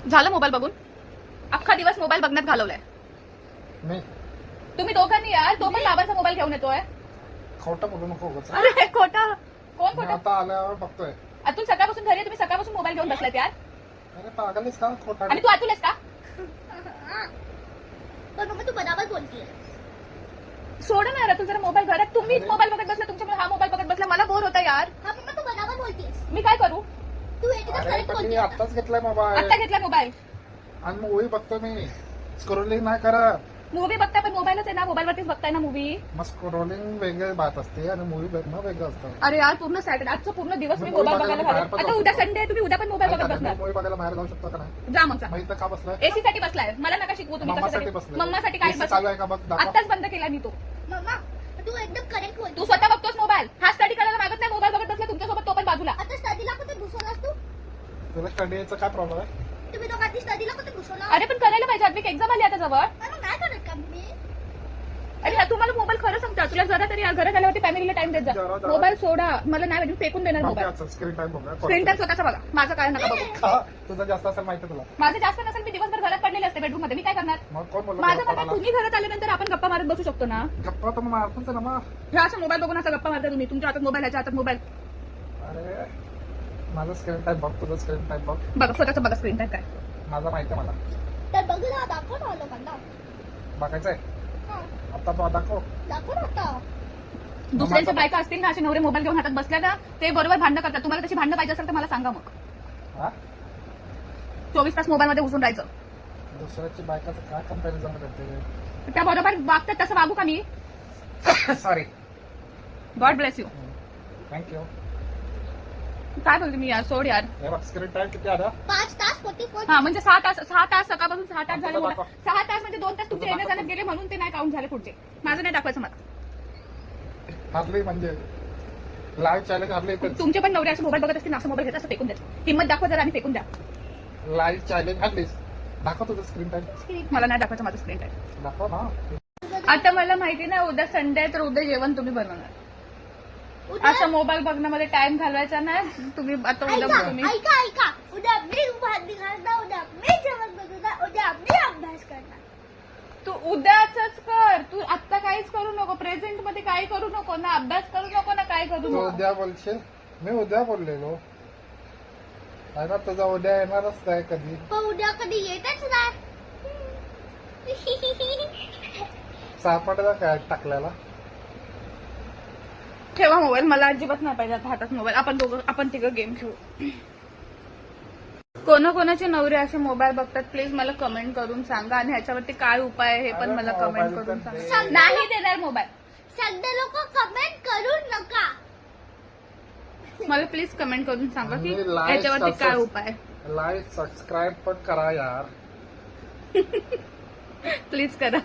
झालं मोबाईल बघून? अख्खा दिवस मोबाईल बघण्यात घालवलाय नाही तुम्ही दोघांनी यार. तो पण बाबांचा मोबाईल घेऊन येतोय. खोटं बोलू नको उगाच. अरे खोटा कोण मी खोटा? आता आल्यावर बघतोय. अतुल सकाळपासून घरी आहे, तुम्ही सकाळपासून मोबाईल घेऊन बसलात यार. अरे पागलच का खोटा. आणि तू अतुल आहेस का? पण मम्मा तू बराबर बोलतीये. सोड ना यार अतुल जरा मोबाईल घरात. तुम्हीच मोबाईल बघत बसला, तुमच्यामुळे हा मोबाईल बघत बसला. मला बोर होता यार. हा मम्मा तू बराबर बोलतीयस. मी काय करू? तू एकदम अरे करेक्ट पण मी बोलतीये. आत्ताच घेतलाय आता मोबाईल घेतला मोबाईल. आणि मूवी बघतो मी. स्क्रोलिंग नाही करत. मूवी बघताय पण मोबाईलच आहे ना, मोबाईलवरतीच बघताय ना मूवी. मग स्क्रोलिंग वेगळी बात असते आणि मूवी बघणं वेगळं असतं. अरे यार पूर्ण सॅटर्डे आजचा पूर्ण दिवस मी मग मोबाईल movie बघायला बघायला घालवला. बाहेर पण आता उद्या संडे तुम्ही उद्या पण मोबाईल बघत बसणार. मूवी बघायला बाहेर जाऊ शकतो का नाही? जा मग जा. मग इथं का बसलाय? एसी साठी बसलाय. मला नका शिकवू तुम्ही मम्मासाठी कशासाठी. बसलाय. मम्मासाठी काय AC चालू आहे का बघ दाखव. आत्ताच बंद केला मी तो. मम्मा तू एकदम करेक्ट तू बोलतो. स्वतः बघतोस मोबाईल. हा स्टडी करायला मागत नाही, मोबाईल बघत बसला तुमच्यासोबत तो पण बाजूला. आता स्टडीला कुठे घुसवलास तू? तुला स्टडी यायचा काय प्रॉब्लेम आहे? तुम्ही दोघांनी स्टडीला कुठे घुसवला? अरे पण करायला पाहिजे. आधी एक्झाम आली आता जवळ. अरे नाही करत का मी? अरे तुम्हाला मोबाईल खरं सांगता, तुला जरा तरी घरात आल्यावरती फॅमिलीला टाइम देत जा. जरा. मोबाईल सोडा. मला नाही माहिती, फेकून देणार मोबाईल. स्क्रीन टाइम बघा. स्क्रीन टाइम स्वतःचा बघा, माझं काय नका बघू. का? तुझं जास्त असेल माहिती आहे तुला. माझं जास्त नसेल, मी दिवसभर घरात पडलेले असते बेडरूम मध्ये. मी काय करणार? मग कोण बोलला माझं तुला म्हणणं पडायला? तुम्ही घरात आल्यानंतर आपण गप्पा मारत बसू शकतो ना. गप्पा तर मग मारतोच ना मग. ह्या असं मोबाईल बघून असं गप्पा मारता तुम्ही. तुमच्या हातात मोबाईल, ह्याच्या हातात मोबाईल. अरे माझा स्क्रीन टाइम बघ, तुझा स्क्रीन टाइम बघ. बघा स्वतःचं बघा स्क्रीन टाइम काय. माझा माहिती आहे मला. तर बघ ना दाखव ना लोकांना. बघायचंय हा आता तो दाखव. दाखव ना आता. दुसऱ्यांच्या बायका असतील ना असे नवरे मोबाईल घेऊन हातात बसल्या ना, ते बरोबर भांडणं करतात. तुम्हाला तशी भांडणं पाहिजे असेल तर मला सांगा मग. हा 24 तास मोबाईल मध्ये घुसून राहायचं. दुसऱ्याची बायकाचं काय कम्पॅरिझन करते? त्या बरोबर वागतात तसं वागू का मी? Sorry. God bless you. Thank you. काय बोलते मी यार, सोड यार. हे बघ स्क्रीन टाइम किती आला? 5 तास 44. हा म्हणजे 6 तास सकाळपासून 6 तास झाले. दाखव. 6 तास म्हणजे 2 तास तुमचे येण्या जाण्यात गेले म्हणून ते नाही काउंट झाले पुढचे. माझं नाही दाखवायचं मला. हारली म्हणजे लाईव्ह चॅलेंज हारली. तुमचे पण नवरे असं मोबाईल बघत असतील, असं मोबाईल घेत असं फेकून द्यायचं. किंमत दाखवा जरा आणि फेकून द्या. लाईव्ह चॅलेंज हारलीस. दाखव तुझं स्क्रीन टाइम. मला नाही दाखवायचं माझं स्क्रीन टाइम. दाखव ना. आता मला माहिती नाही उद्या संडे आहे तर उद्या जेवण तुम्ही बनवणार. उद्या असं मोबाईल बघण्यामध्ये टाइम घालवायचा नाही तुम्ही. आता उद्या ऐका तुम्ही ऐका ऐका. उद्या मी भांडी घालणार, उद्या मी जेवण बनवणार, उद्या मी अभ्यास करणार. तू उद्याच कर. तू आता काहीच करू नको. प्रेझेंट मध्ये काही करू नको ना. अभ्यास करू नको ना, काय करू तू नको. उद्या बोलशील. मी उद्या बोललेलो. अरे तुझा उद्या येणारच नाही कधी. पण उद्या कधी येतच नाही. सापडला काय टाकल्याला? ठेवा मोबाईल. मला अजिबात नाही पाहिजे आता हातात मोबाईल. आपण तिघं गेम खेळू. कोणाकोणाचे नवरे असे मोबाईल बघतात प्लीज मला कमेंट करून सांगा. आणि ह्याच्यावरती काय उपाय आहे हे पण अरे मला मोबाईल कमेंट तर करून दे. सांगा. नाही देणार मोबाईल. सगळे लोक कमेंट करू नका. मला प्लीज कमेंट करून सांगा की आणि like, ह्याच्यावरती काय उपाय. लाईक सबस्क्राईब पण करा यार. प्लीज करा.